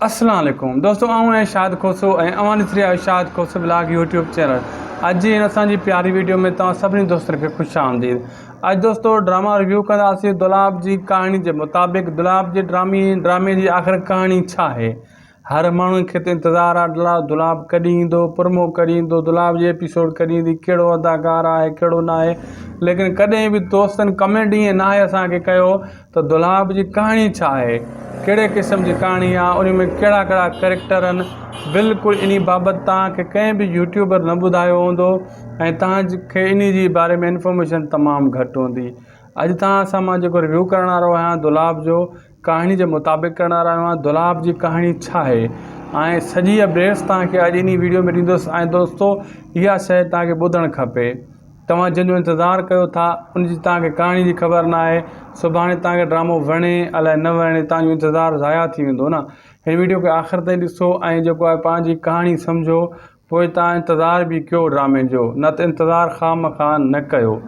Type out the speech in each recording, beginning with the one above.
अस्सलाम वालेकुम दोस्तों, आऊँ शाद खोसो अवानी श्री शाद खोसो ब्लॉग यूट्यूब चैनल। अज इन असांजी प्यारी वीडियो में तव्हां सभिनी दोस्तनि खे ख़ुशि आमदीद। अज दोस्तों ड्रामा रिव्यू कंदासीं दुलाब जी कहानी के मुताबिक़। दुलाब जे ड्रामे की आख़िर कहानी छा है। हर माण्हू खे इंतज़ार आहे दुलाब कॾहिं ईंदो, प्रोमो कॾहिं ईंदो, दुलाब जी एपिसोड कॾहिं ईंदी, कहिड़ो अदाकार आहे कहिड़ो न आहे। लेकिन कॾहिं भी दोस्तनि कमेंट ईअं ना आहे असांखे कयो त दुलाब जी कहानी छा आहे, कहिड़े क़िस्म की कहानी आहे, उन में कहिड़ा कहिड़ा कैरेक्टर आहिनि। बिल्कुलु इन बाबति तव्हांखे कंहिं बि यूट्यूबर न ॿुधायो हूंदो ऐं तव्हांखे इन जी बारे में इंफॉर्मेशन तमामु घटि हूंदी। अॼु तव्हां सां मां जेको रिव्यू करण वारो आहियां दुलाब जो कहानी के मुताबिक़ करण वारो आहियां। दुलाब जी कहानी छा आहे ऐं सॼी अपडेट्स तव्हांखे अॼु इन वीडियो में ॾींदुसि। ऐं दोस्तों इहा शइ तव्हांखे ॿुधणु खपे। तव्हां जंहिंजो इंतज़ारु कयो था उनजी तव्हांखे कहानी जी ख़बर न आहे। सुभाणे तव्हांखे ड्रामो वणे अलाए न वणे, तव्हांजो इंतज़ारु ज़ाया थी वेंदो न। हिन वीडियो खे आख़िर ताईं ॾिसो ऐं जेको आहे पंहिंजी कहानी सम्झो, पोइ तव्हां इंतज़ारु बि कयो ड्रामे जो, न त इंतज़ारु ख़ामख़ा न कयो।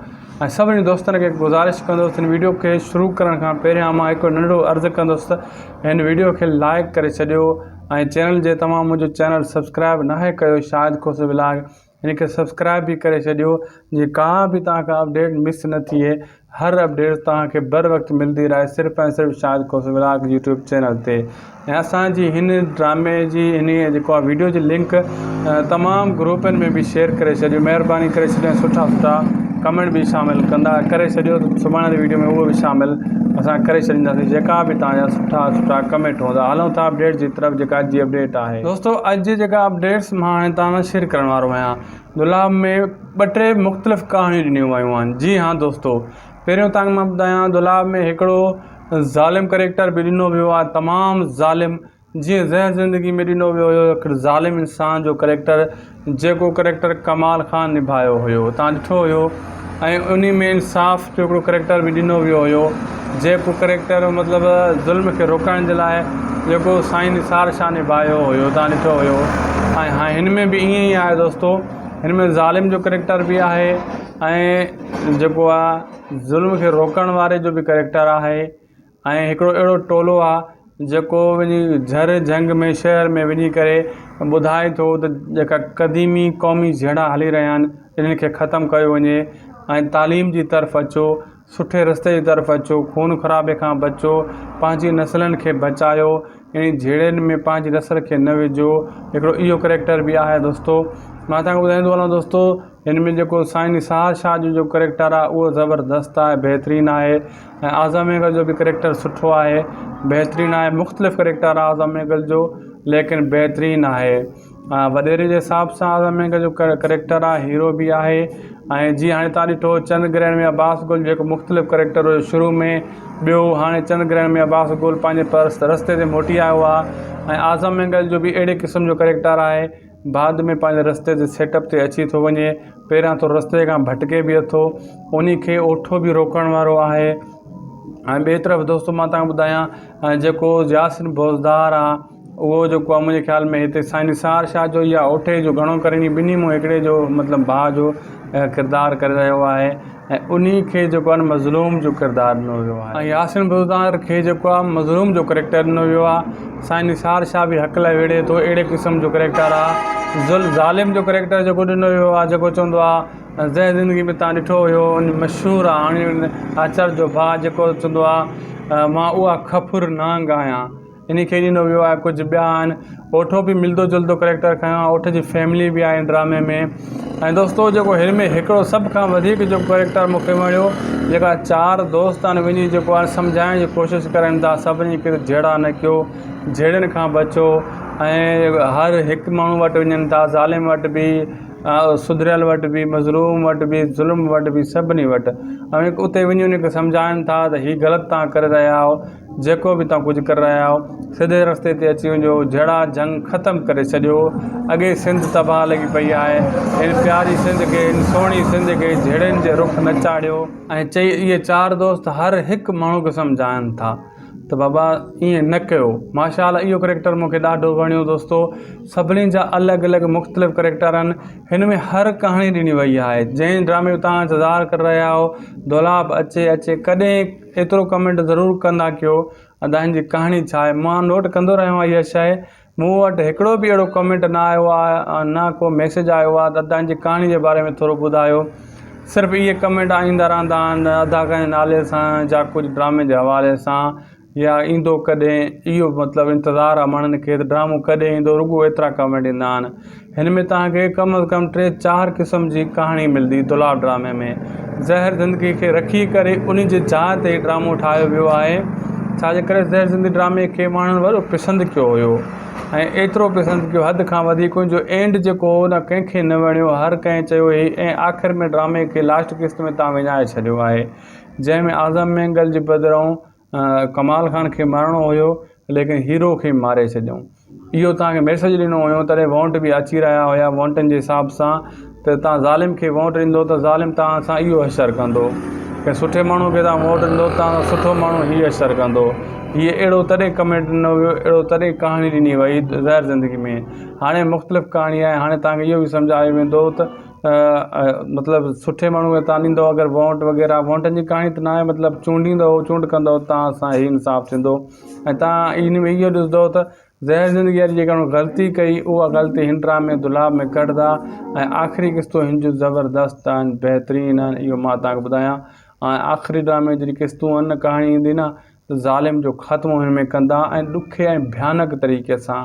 ऐं सभिनी दोस्तनि खे गुज़ारिश कंदुसि हिन वीडियो खे शुरू करण खां पहिरियां मां हिकु नंढो अर्ज़ु कंदुसि त हिन वीडियो खे लाइक करे छॾियो ऐं चैनल जे तव्हां मुंहिंजो चैनल सब्सक्राइब न आहे कयो शाद खोसो ब्लॉग, इनके सब्सक्राइब भी करे छॾियो जी का भी तव्हांखे अपडेट मिस न थिए। हर अपडेट तव्हांखे बर वक्त मिलती रहे सिर्फ़ ऐं सिर्फ़ शाद खोसो ब्लॉग यूट्यूब चैनल ते। ऐं असांजी हिन ड्रामे जी हिन जेको आहे वीडियो जी लिंक तमामु ग्रुपनि में भी शेयर करे छॾियो। महिरबानी करे छॾियो। सुठा सुठा कमेंट भी शामिल कंदा करे छॾियो त सुभाणे वीडियो में उहो भी शामिल असां करे छॾींदासीं जेका भी तव्हांजा सुठा सुठा कमेंट हूंदा। हलूं था अपडेट जी तरफ़। जेका अॼु जी अपडेट आहे दोस्तों, अॼु जी जेका अपडेट्स मां हाणे तव्हां सां शेयर करण वारो आहियां। दुलाब में ॿ टे मुख़्तलिफ़ कहानियूं ॾिनियूं वियूं आहिनि। जी हाँ दोस्तों, पहिरियों तव्हांखे मां ॿुधायां दुलाब में हिकिड़ो ज़ालिम करेक्टर भी ॾिनो वियो आहे, तमामु ज़ालिम। जीअं ज़हर ज़िंदगी में ॾिनो वियो हुयो हिकिड़ो ज़ालिम इंसान जो करेक्टर, जेको करेक्टर कमाल खान निभायो हुयो, तव्हां ॾिठो हुयो। ऐं उन में इंसाफ़ जो हिकिड़ो करेक्टर भी ॾिनो वियो हुयो, जेको करेक्टर मतिलबु ज़ुल्म खे रोकण जे लाइ जेको साईं निसार शाह निभायो हुयो, तव्हां ॾिठो हुयो। ऐं हाँ हिन में भी ईअं ई आहे दोस्तों, हिन में ज़ालिम जो करेक्टर भी आहे ऐं जेको आहे ज़ुल्म खे रोकण वारे जो भी करेक्टर आहे। ऐं हिकिड़ो अहिड़ो टोलो आहे जेको वञी झर जंग में शहर में वञी करे ॿुधाए थो त जेका क़दीमी क़ौमी जहिड़ा हली रहिया आहिनि इन्हनि खे ख़तमु कयो वञे ऐं तालीम जी तरफ़ अचो, सुठे रस्ते जी तरफ़ अचो, खून ख़राबे खां बचो, पंहिंजी नसलनि खे बचायो, इन झेड़नि में पंहिंजी नसल खे न विझो। हिकिड़ो इहो करेक्टर भी आहे दोस्तों। मां तव्हांखे ॿुधाईंदो हलां दोस्तों, हिन में जेको साईं निसार शाह जो करेक्टर आहे उहो ज़बरदस्त आहे, बहितरीनु आहे। ऐं आज़म एगल जो भी करेक्टर सुठो आहे, बहितरीनु आहे। मुख़्तलिफ़ करेक्टर आहे आज़म एगल जो, लेकिन बहितरीनु आहे। वॾेरे जे हिसाब सां आज़म एगल जो करेक्टर आहे, हीरो भी आहे। ऐं जीअं हाणे तव्हां ॾिठो चंद ग्रहण में अब्बास गुल जेको मुख़्तलिफ़ करेक्टर हुयो शुरू में, ॿियो हाणे चंद ग्रहण में अब्बास गुल पंहिंजे रस्ते ते मोटी आयो आहे। ऐं आज़म एगल जो भी अहिड़े क़िस्म जो करेक्टर आहे, बाद में पंहिंजे रस्ते ते सेटअप ते अची थो वञे, पहिरियां तो रस्ते खां भटके भी थो, उन खे ओठो भी रोकण वारो आहे। ऐं ॿिए तरफ़ दोस्तों मां तव्हांखे ॿुधायां जेको यासिन भोजदार आहे, उहो जेको आहे मुंहिंजे ख़्याल में हिते साईं निसार शाह जो या ओठे जो घणो करे ॿिन्ही मूं हिकिड़े जो मतिलबु भाउ जो किरदारु करे रहियो आहे। ऐं उन खे जेको आहे मज़लूम जो किरदारु ॾिनो वियो आहे। ऐं यासिन भोजदार खे जेको आहे मज़लूम जो करेक्टर ॾिनो वियो आहे। साईं निसार शाह भी हक़ लाइ विढ़े थो, अहिड़े क़िस्म जो करेक्टर आहे। ज़ालिम जो करेक्टर जेको ॾिनो वियो आहे, जेको चवंदो आहे ज़हर ज़िंदगी में तव्हां ॾिठो हुयो, उन मशहूरु आहे हाणे आचर जो भाउ जेको चवंदो आहे मां उहा खफुर नांग आहियां, इन खे ॾिनो वियो आहे। कुझु ॿिया आहिनि, ओठो भी मिलंदो जुलंदो करेक्टर खयों आहे, ओठ जी फैमिली भी आहे ड्रामे में। ऐं दोस्तों जेको हिन में हिकिड़ो सभ खां वधीक जो करेक्टर मूंखे वणियो, जेका चार दोस्त आहिनि वञी जेको आहे सम्झाइण जी कोशिशि करनि था सभिनी खे जहिड़ा न कयो, जहिड़नि खां बचो। ऐं हर हिकु माण्हू वटि वञनि था, ज़ालिम वटि भी, सुधरियल वटि भी, मज़लूम वटि भी, ज़ुल्म वटि भी, सभिनी वटि। ऐं उते वञी उनखे सम्झाइनि था त हीअ ग़लति तव्हां करे रहिया आहियो, जेको भी तव्हां कुझु करे रहिया आहियो सिधे रस्ते ते अची वञो, जहिड़ा जंग ख़तमु करे छॾियो। अॻे सिंध तबाह लॻी पई आहे, हिन प्यारी सिंध खे, हिन सुहिणी सिंध खे झेड़नि जे रुख न चाढ़ियो। ऐं चई इहे चार दोस्त हर हिकु माण्हू खे सम्झाइनि था त बाबा ईअं न कयो। माशाअल्लाह इहो करेक्टर मूंखे ॾाढो वणियो दोस्तों। सभिनी जा अलॻि अलॻि मुख़्तलिफ़ करेक्टर आहिनि, हिन में हर कहाणी ॾिनी वई आहे। जंहिं ड्रामे में तव्हां इंतज़ारु करे रहिया हो दुलाब अचे कॾहिं एतिरो कमेंट ज़रूरु कंदा कयो अदा हिन जी कहानी छा आहे। मां नोट कंदो रहियो आहियां इहा शइ, मूं वटि हिकिड़ो बि अहिड़ो कमेंट न आयो आहे, न को मैसेज आयो आहे त अदा हिन जी कहानी जे बारे में थोरो ॿुधायो। सिर्फ़ु इहे कमेंट ईंदा रहंदा आहिनि अदा कंहिं नाले सां या कुझु ड्रामे जे हवाले सां, या ईंदो कॾहिं, इहो मतिलबु इंतज़ारु आहे माण्हुनि खे त ड्रामो कॾहिं ईंदो, रुॻो एतिरा कमेंट ईंदा आहिनि। हिन में तव्हांखे कम अज़ कम 3-4 क़िस्म जी कहाणी मिलंदी दुलाब ड्रामे में। ज़हर ज़िंदगी खे रखी करे उन जे जाइ ते ड्रामो ठाहियो वियो आहे, छाजे करे ज़हर ज़िंदगी ड्रामे खे माण्हुनि वॾो पसंदि कयो हुयो, ऐं एतिरो पसंदि कयो हद खां वधीक। जो एंड जेको हो न कंहिंखे न वणियो, हर कंहिं चयो ही, ऐं आख़िर में ड्रामे खे लास्ट किस्त में तव्हां विञाए छॾियो आहे, जंहिंमें आज़म मैंगल जे बदिरां कमाल खान खे मारणो हुयो, लेकिन हीरो खे मारे छॾियऊं। इहो तव्हांखे मैसेज ॾिनो हुयो। तॾहिं वोट बि अची रहिया हुया वोटनि जे हिसाब सां, त तव्हां ज़ालिम खे वोट ॾींदो त ज़ालिम तव्हां सां इहो हशर कंदो, कंहिं सुठे माण्हू खे तव्हां वोट ॾींदो तव्हां सुठो माण्हू हीअ हशर कंदो। हीअ अहिड़ो तॾहिं कमेंट ॾिनो वियो, अहिड़ो तॾहिं कहाणी ॾिनी वई ज़हर ज़िंदगी में। हाणे मुख़्तलिफ़ कहाणी आहे। हाणे तव्हांखे इहो बि सम्झायो वेंदो त मतिलबु सुठे माण्हू खे तव्हां ॾींदो अगरि वोट वग़ैरह, वोटनि जी कहाणी त न आहे, मतिलबु चूंडींदो, चूंड कंदो तव्हां सां ई इंसाफ़ु थींदो। ऐं तव्हां इन में इहो ॾिसंदो त ज़हर ज़िंदगी वारी जेका ग़लती कई, उहा ग़लती हिन ड्रामे दुलाब में कढंदा, ऐं आख़िरी क़िस्तूं हिन जूं ज़बरदस्त आहिनि, बहितरीनु आहिनि, इहो मां तव्हांखे ॿुधायां। ऐं आख़िरी ड्रामे जहिड़ी क़िस्तूं आहिनि, कहाणी ईंदी न, त ज़ालिम जो ख़त्मो हिन में कंदा, ऐं ॾुखे ऐं भयानक तरीक़े सां।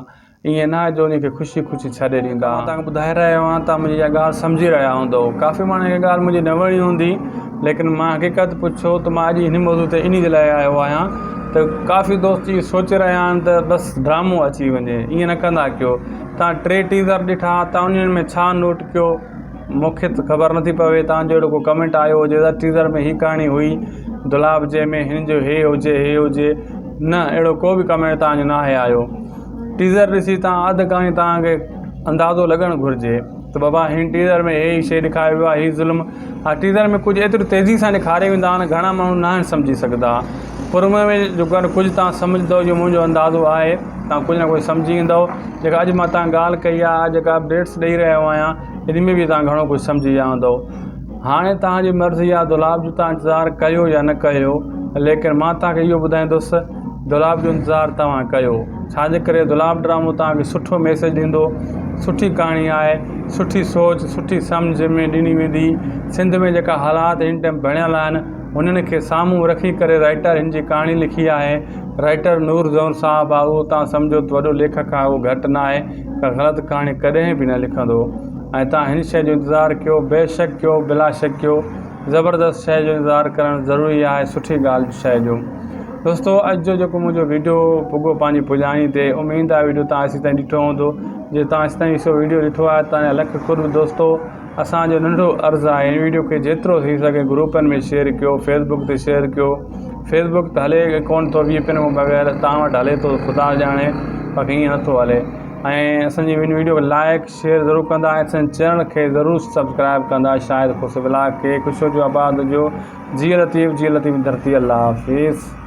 ईअं न आहे जो उन खे ख़ुशी ख़ुशी छॾे ॾींदा। मां तव्हांखे ॿुधाए रहियो आहियां, तव्हां मुंहिंजी इहा ॻाल्हि सम्झी रहिया हूंदव। काफ़ी माण्हुनि खे ॻाल्हि मुंहिंजी न वणी हूंदी, लेकिन मां हक़ीक़त पुछो त मां अॼु हिन मौज़ूअ ते इन जे लाइ आयो आहियां त काफ़ी दोस्त इहे सोचे रहिया आहिनि त बसि ड्रामो अची वञे। ईअं न कंदा कयो। तव्हां 3 टीज़र ॾिठा, तव्हां उन्हनि में छा नोट कयो, मूंखे त ख़बर नथी पवे। तव्हांजो अहिड़ो को कमेंट आयो हुजे त टीज़र में हीअ कहाणी हुई दुलाब जंहिंमें हिन जो हे हुजे, न, अहिड़ो को बि कमेंट तव्हांजो न आहे आयो। टीज़र ॾिसी तव्हां अधु कहाणी तव्हांखे अंदाज़ो लॻणु घुरिजे त बाबा हिन टीज़र में हे ई शइ ॾेखारियो वियो आहे, हीअ ज़ुल्म। हा, टीज़र में कुझु एतिरी तेज़ी सां ॾेखारे वेंदा आहिनि, घणा माण्हू न आहिनि सम्झी सघंदा। पर उन में जो कुझु तव्हां सम्झंदव, जो मुंहिंजो अंदाज़ो आहे, तव्हां कुझु न कुझु सम्झी ईंदव। जेका अॼु मां तव्हां ॻाल्हि कई आहे, जेका अपडेट्स ॾेई रहियो आहियां, इन में बि तव्हां घणो कुझु सम्झी विया हूंदव। हाणे तव्हांजी मर्ज़ी आहे, दुलाब जो तव्हां इंतज़ारु कयो या न कयो, लेकिन मां तव्हांखे इहो ॿुधाईंदुसि, दुलाब जो इंतज़ारु तव्हां कयो। छाजे करे दुलाब ड्रामो तव्हांखे सुठो मैसेज ॾींदो, सुठी कहाणी आहे, सुठी सोच, सुठी सम्झ में ॾिनी वेंदी। सिंध में जेका हालात हिन टाइम बणियल आहिनि, उन्हनि खे साम्हूं रखी करे राइटर हिन जी कहाणी लिखी आहे। राइटर नूर ज़ौन साहबु आहे, उहो तव्हां सम्झो त वॾो लेखक आहे, उहो घटि न आहे, का ग़लति कहाणी कॾहिं बि न लिखंदो। ऐं तव्हां हिन शइ जो इंतज़ारु कयो, बेशक कयो, बिला शक कयो। ज़बरदस्त शइ जो इंतज़ारु करणु ज़रूरी आहे, सुठी ॻाल्हि शइ जो। दोस्तो, अॼु जो जेको मुंहिंजो वीडियो पुॻो पंहिंजी पुॼाणी ते, उमेदु आहे वीडियो तव्हां असीं ताईं ॾिठो हूंदो। जे तव्हां असीं ताईं इहो वीडियो ॾिठो आहे, तव्हांजा लख ख़ुर्ब। दोस्तो, असांजो नंढो अर्ज़ु आहे, हिन वीडियो खे जेतिरो थी सघे ग्रुपनि में शेयर कयो, फेसबुक ते शेयर कयो। फेसबुक त हले कोन थो, VPN बग़ैर, तव्हां वटि हले थो, ख़ुदा ॼाणे, बाक़ी ईअं नथो हले। ऐं असांजी हिन वीडियो खे लाइक शेयर ज़रूरु कंदा, ऐं असांजे चैनल खे ज़रूरु सब्सक्राइब कंदा। शायदि ख़ुशि ब्लॉग खे ख़ुशो जो आबाद हुजो। जी लतीफ़, जी लतीफ़ धरती। अल्लाह हाफ़िज़।